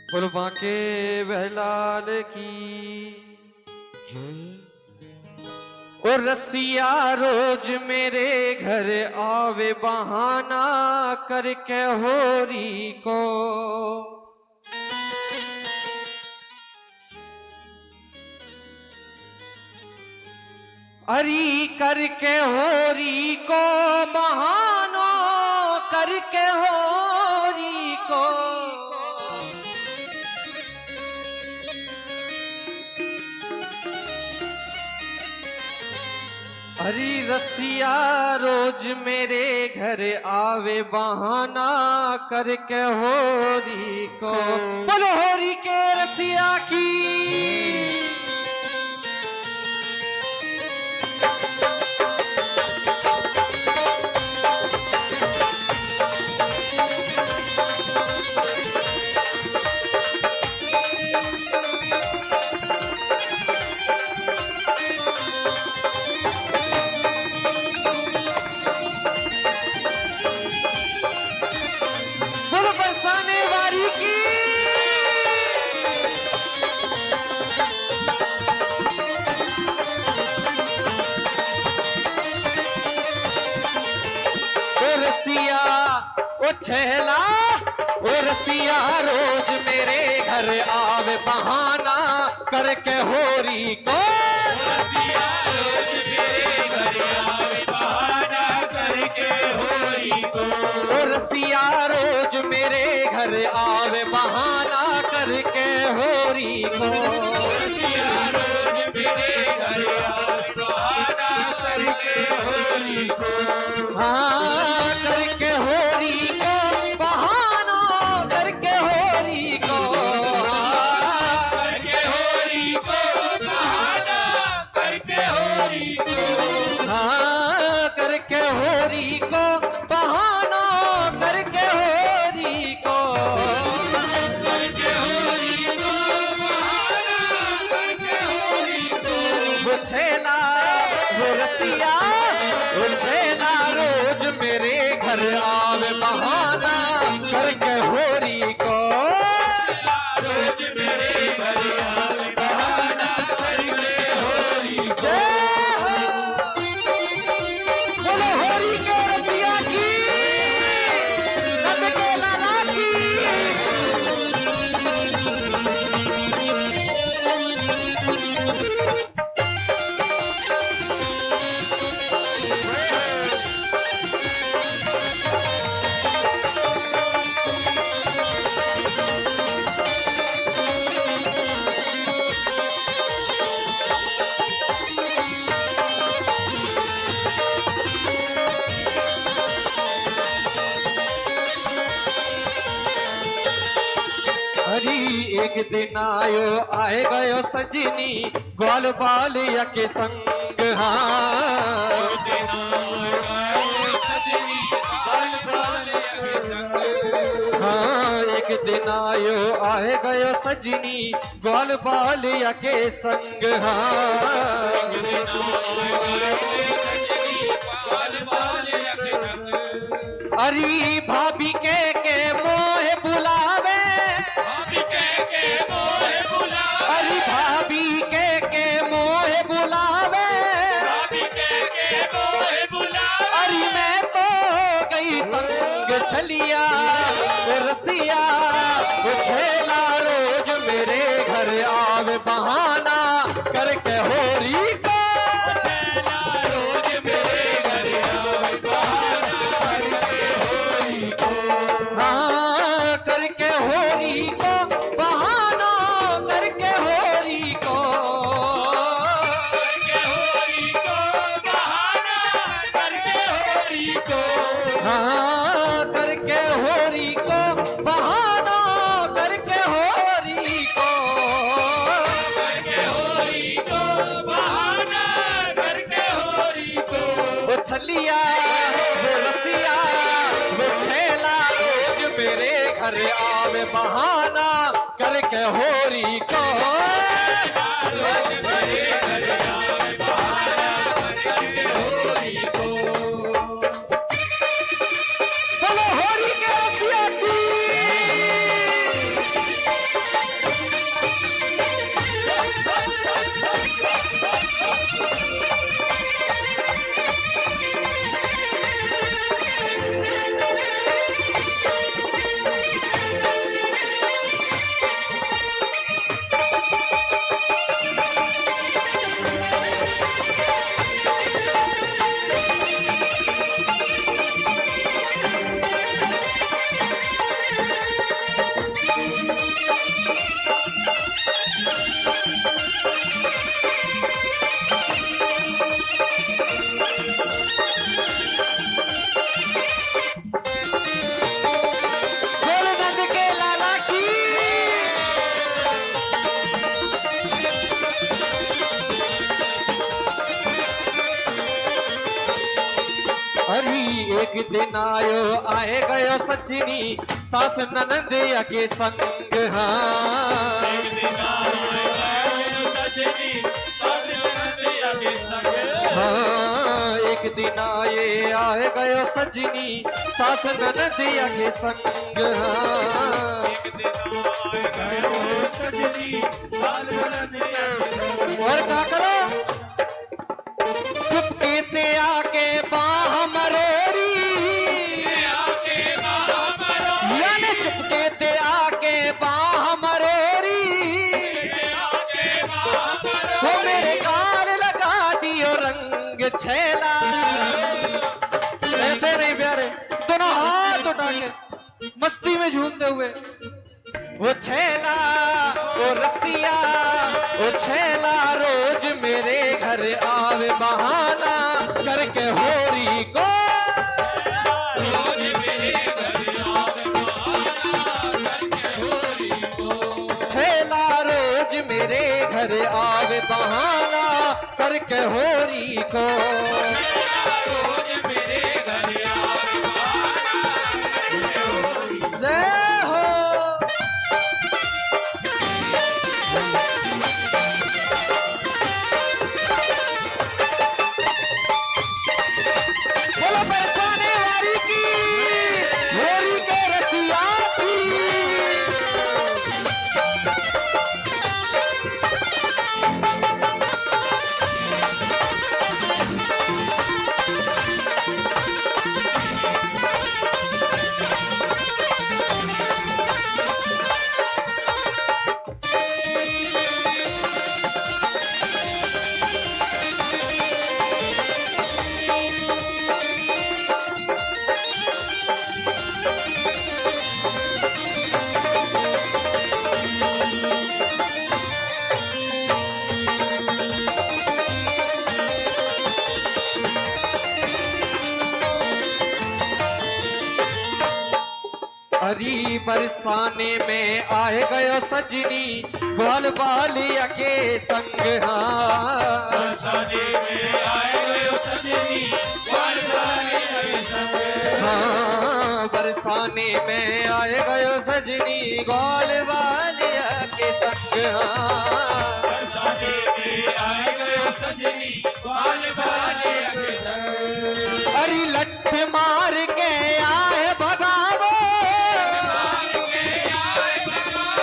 कुर्बा के बहलाल की और रसिया रोज मेरे घर आवे बहाना करके होरी को। अरी करके होरी को बहानो करके होरी को। हरी रसिया रोज मेरे घर आवे बहाना करके होरी को। बोलो होरी के रसिया की। ओ छेला ओ रसिया रोज मेरे घर आवे बहाना करके होरी को। रसिया रोज मेरे घर आवे बहाना करके होरी को। ओ रसिया रोज मेरे घर आवे बहाना करके होरी को। रसिया रोज मेरे घर आवे बहाना करके होरी को। हाँ करके होरी को बहाना करके होरी को। करके होरी को बहाना करके होरी को। हाँ करके होरी को बहाना करके होरी को। करके होरी को बहाना करके होरी को। वो छेला वो रसिया वो छेला रोज मेरे घर आवे बहाना करके होरी को। रोज मेरे घर आवे बहाना करके होरी को। बोलो होरी के रसिया की नद के लाला की। हरी एक दिन आयो आए गयो सजनी ग्वाल बालिया के संग। हाँ हाँ एक दिन आयो आए गयो सजनी ग्वाल बालिया के संग। हाँ अरी भाभी के मोह बुलावे। अरे भाभी के मोह बुलावे। अरे मैं तो गई तंग छलिया वो रसिया वो छेला रोज मेरे घर आवे बहाना करके होरी को। रोज मेरे घर आवे बहाना करके होरी को। हाँ करके होरी को बहाना करके होरी को। करके होरी को बहाना करके होरी को। हाँ करके होरी को बहाना करके होरी को। करके होरी को बहाना करके होरी को। वो छलिया वो रसिया वो छेला रोज मेरे घर आवे बहाना करके होरी को। रोज मेरे घर आवे बहाना करके होरी को। बोलो होरी के रसिया की। एक दिन आयो आए गयो सजनी सास ननदिया के संग हाँ एक दिन आए सजनी सास ननदिया के संग हाँ एक दिन आए गयो सजनी सास ननदिया के संग हाँ एक दिन आए सजनी सास ननदिया के संग और क्या करो चुपके ते आके बाह मरोड़ी आके बाह मरोड़ी यानी चुपके ते आके बाह मरोड़ी आके बाह मरोड़ी वो मेरे गाल लगा दियो रंग छेला ऐसे नहीं प्यारे दोनों हाथ उठा के मस्ती में झूमते हुए वो छेला वो रसिया वो छेला रोज मेरे घर आवे बहाना करके होरी को रोज मेरे घर आवे बहाना करके होरी को छेला रोज मेरे घर आवे बहाना करके होरी को रोज मेरे घर आवे बहाना जय हो बोलो बरसाने वाली की होरी के रसिया की हरी बरसाने में आए गयो सजनी ग्वाल बालिया के संग हाँ बरसाने में आए गयो सजनी ग्वाल बालिया के संग हाँ बरसाने में आए गयो सजनी ग्वाल बालिया के संग हाँ बरसाने में आए गयो सजनी ग्वाल बालिया के संग हरी लठ मार के आए भगावो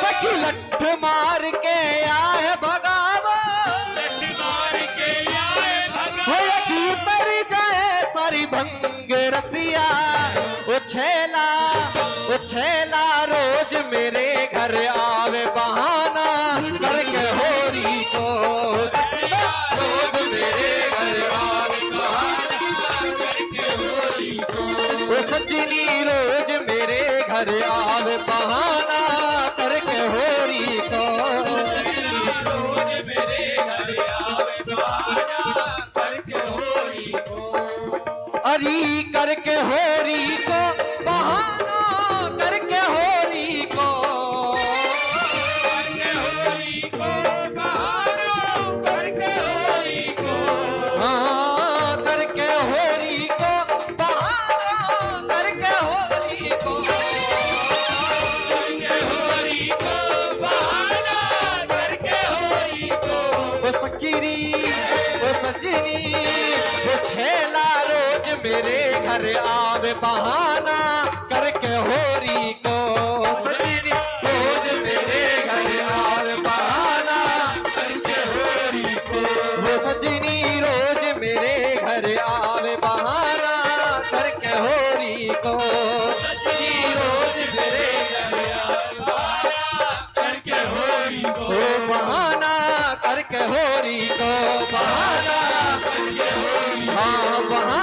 सखी लठ मार के आए भगावो होगी मर जाए सारी भंग रसिया ओ छेला रोज मेरे घर आवे बहाना करके होरी को रोज मेरे घर आवे बहाना करके होरी को ओ सजनी रोज मेरे घर आवे बहाना करके होरी को रोज मेरे घर आवे बहाना करके होरी को अरी करके होरी को बहाना करके होरी को करके होरी को बहाना करके होरी को हाँ करके होरी को बहाना करके होरी को करके होरी को बहाना करके होरी को वो सकीरी वो सजनी वो छेला रोज मेरे घर आवे बहाना करके होरी को सजनी रोज मेरे घर आवे बहाना करके होरी को वो सजनी रोज मेरे घर आवे बहाना करके होरी को सजनी रोज मेरे करके होरी को ओ बहाना करके होरी को बहाना हाँ बहाना